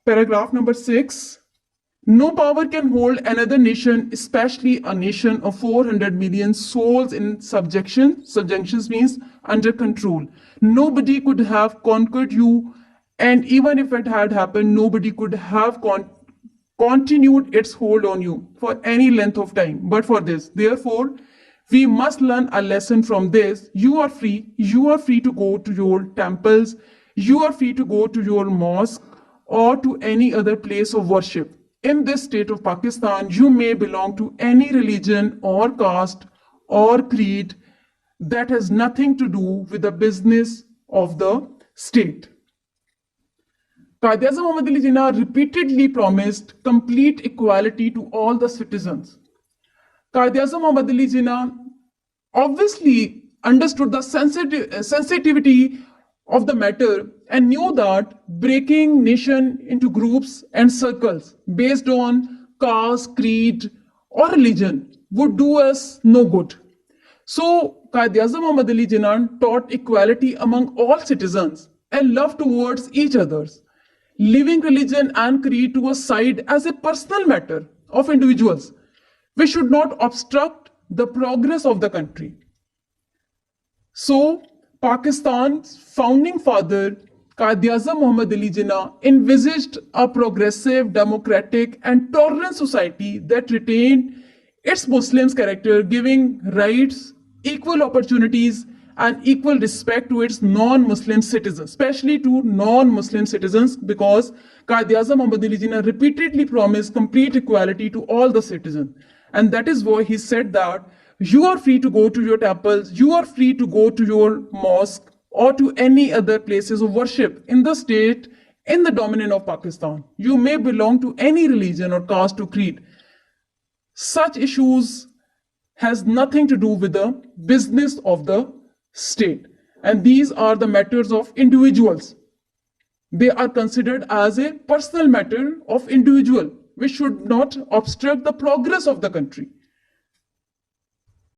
Paragraph number 6. No power can hold another nation, especially a nation of 400 million souls, in subjection. Subjections means under control. Nobody could have conquered you, and even if it had happened, nobody could have continued its hold on you for any length of time but for this. Therefore, we must learn a lesson from this. You are free. You are free to go to your temples. You are free to go to your mosque or to any other place of worship. In this state of Pakistan, you may belong to any religion or caste or creed that has nothing to do with the business of the state. Quaid-e-Azam Muhammad Ali Jinnah repeatedly promised complete equality to all the citizens. Quaid-e-Azam Muhammad Ali Jinnah obviously understood the sensitivity of the matter and knew that breaking nation into groups and circles based on caste, creed, or religion would do us no good. So, Quaid-e-Azam Muhammad Ali Jinnah taught equality among all citizens and love towards each others, leaving religion and creed to a side as a personal matter of individuals. We should not obstruct the progress of the country. So, Pakistan's founding father, Quaid-e-Azam Muhammad Ali Jinnah, envisaged a progressive, democratic, and tolerant society that retained its Muslims' character, giving rights, equal opportunities, and equal respect to its non-Muslim citizens, especially to non-Muslim citizens, because Quaid-e-Azam Muhammad Ali Jinnah repeatedly promised complete equality to all the citizens. And that is why he said that you are free to go to your temples, you are free to go to your mosque or to any other places of worship in the state, in the domain of Pakistan. You may belong to any religion or caste or creed. Such issues has nothing to do with the business of the state. And these are the matters of individuals. They are considered as a personal matter of individual, which should not obstruct the progress of the country.